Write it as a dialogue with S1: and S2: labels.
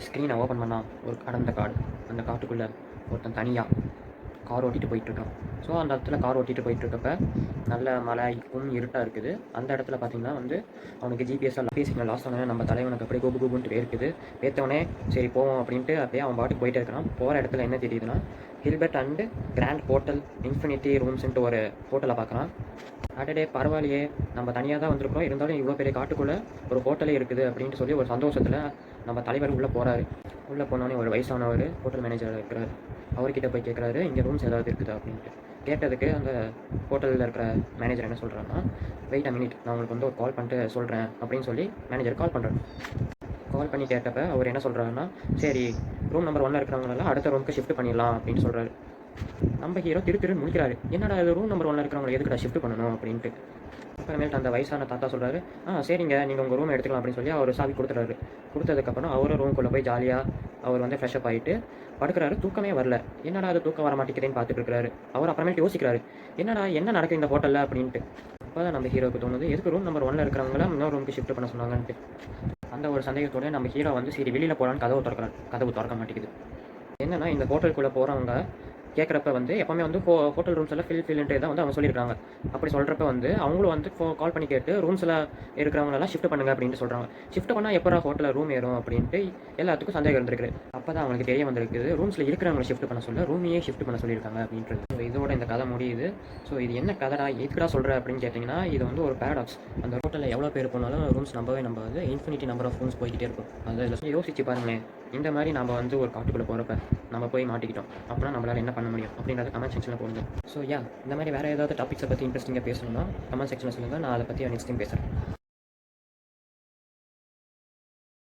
S1: ஸ்க்ரீனை ஓப்பன் பண்ணால் ஒரு அடர்ந்த காடு. அந்த காட்டுக்குள்ளே ஒருத்தன் தனியாக கார் ஓட்டிகிட்டு போயிட்டுருக்கான். ஸோ அந்த இடத்துல கார் ஓட்டிகிட்டு போயிட்டுருக்கப்ப நல்ல மழைக்கும் இருட்டாக இருக்குது. அந்த இடத்துல பார்த்திங்கன்னா வந்து அவனுக்கு ஜிபிஎஸ்ஸில் சிக்னல் லாஸ் ஆனவன் நம்ம தலைவனுக்கு அப்படியே கோபு கோபுன்ட்டு வேர்க்குது. வேர்த்தவனே சரி போவோம் அப்படின்ட்டு அப்படியே அவன் பாட்டுக்கு போயிட்டே இருக்கான். போகிற இடத்துல என்ன தெரியுதுன்னா Hilbert and grand hotel infinity ரூம்ஸ்ன்ட்டு ஒரு ஹோட்டலை பார்க்குறான். அடடே பரவாயில்லையே, நம்ம தனியாக தான் வந்திருக்கோம், இருந்தாலும் இவ்வளோ பெரிய காட்டுக்குள்ளே ஒரு ஹோட்டலே இருக்குது அப்படின்ட்டு சொல்லி ஒரு சந்தோஷத்தில் நம்ம தலைவர் உள்ளே போகிறாரு. உள்ளே போனோடனே ஒரு வயசானவர் ஹோட்டல் மேனேஜர் இருக்கிறார். அவர்கிட்ட போய் கேட்குறாரு, இங்கே ரூம்ஸ் ஏதாவது இருக்குதா அப்படின்ட்டு. கேட்டதுக்கு அந்த ஹோட்டலில் இருக்கிற மேனேஜர் என்ன சொல்கிறான்னா, வெயிட் அ மினிட், நான் உங்களுக்கு வந்து ஒரு கால் பண்ணிட்டு சொல்கிறேன் அப்படின்னு சொல்லி மேனேஜர் கால் பண்ணுறாரு. கால் பண்ணி கேட்டப்ப அவர் என்ன சொல்கிறாருன்னா, சரி ரூம் நம்பர் 1 இருக்கிறவங்களெல்லாம் அடுத்த ரூமுக்கு ஷிஃப்ட் பண்ணிடலாம் அப்படின்னு சொல்கிறாரு. நம்ம ஹீரோ திருன்னு முடிக்கிறாரு. என்னடா இது ரூம் நம்பர் 1 இருக்கிறவங்களை எதுக்கடா ஷிஃப்ட் பண்ணணும் அப்படின்ட்டு. அப்புறமேட்டு அந்த வயசான தாத்தா சொல்கிறாரு, சரிங்க நீங்கள் உங்கள் ரூம் எடுத்துக்கலாம் அப்படின்னு சொல்லி அவர் சாவி கொடுத்துறாரு. கொடுத்ததுக்கப்புறம் அவரும் ரூம்குள்ளே போய் ஜாலியாக அவர் வந்து ஃப்ரெஷ்அப் ஆகிட்டு படுக்கிறாரு. தூக்கமே வரல. என்னடா அது தூக்கம் வர மாட்டேங்குதுன்னு பார்த்துட்டு இருக்கிறாரு. அவர் அப்புறமேட்டு யோசிக்கிறாரு, என்னடா என்ன நடக்குது இந்த ஹோட்டலில் அப்படின்ட்டு. அப்போ தான் நம்ம ஹீரோவுக்கு தோணுது, எதுக்கு ரூம் நம்பர் 1 இருக்கிறவங்கள இன்னொரு ரூமுக்கு ஷிஃப்ட் பண்ண சொன்னாங்கன்ட்டு. அந்த ஒரு சந்தேகத்தோடு நம்ம ஹீரோ வந்து சரி வெளியில் போகலான்னு கதவு திறக்க மாட்டேங்குது. என்னன்னா இந்த ஹோட்டலுக்குள்ளே போகிறவங்க கேட்குறப்ப வந்து எப்போவுமே வந்து ஹோட்டல் ரூம்ஸ் எல்லாம் ஃபில்ன்ட்டு தான் வந்து அவங்க சொல்லியிருக்காங்க. அப்படி சொல்கிறப்ப வந்து அவங்களும் வந்து கால் பண்ணி கேட்டு ரூம்ஸில் இருக்கிறவங்களெல்லாம் ஷிஃப்ட் பண்ணுங்க அப்படின்ட்டு சொல்கிறாங்க. ஷிஃப்ட் பண்ணால் எப்போ ஹோட்டலில் ரூம் ஏறும் அப்படின்ட்டு எல்லாத்துக்கும் சந்தேகம் இருந்திருக்கு. அப்போ தான் அவங்களுக்கு தெரிய வந்திருக்குது, ரூம்ஸில் இருக்கிறவங்களை ஷிஃப்ட் பண்ண சொல்ல ரூமையே ஷிஃப்ட் பண்ண சொல்லியிருக்காங்க அப்படின்றது. ஸோ இதோட இந்த கதை முடியுது. ஸோ இது என்ன கதைடா எதுக்குடா சொல்கிற அப்படின்னு கேட்டிங்கன்னா, இது வந்து ஒரு பேராடாக்ஸ். அந்த ஹோட்டலில் எவ்வளோ பேர் போனாலும் ரூம்ஸ் நம்பவே இன்ஃபினிட்டி நம்பர் ஆஃப் ரூம்ஸ் போய்கிட்டே இருக்கும். அதில் யோசிச்சு பாருங்களேன், இந்த மாதிரி நம்ம வந்து ஒரு காட்டுக்குள்ளே போகிறப்ப நம்ம போய் மாட்டிக்கிட்டோம் அப்படின்னா நம்மளால் என்ன பண்ண முடியும் அப்படின்றத கமெண்ட் செக்ஷனில் போடுங்க. ஸோ இந்த மாதிரி வேறு ஏதாவது டாபிக்ஸை பற்றி இன்ட்ரெஸ்டிங்காக பேசணும்னா கமெண்ட் செக்ஷனில் சொல்லுங்கள், நான் அதை பற்றி நெக்ஸ்ட் டைம் பேசுகிறேன்.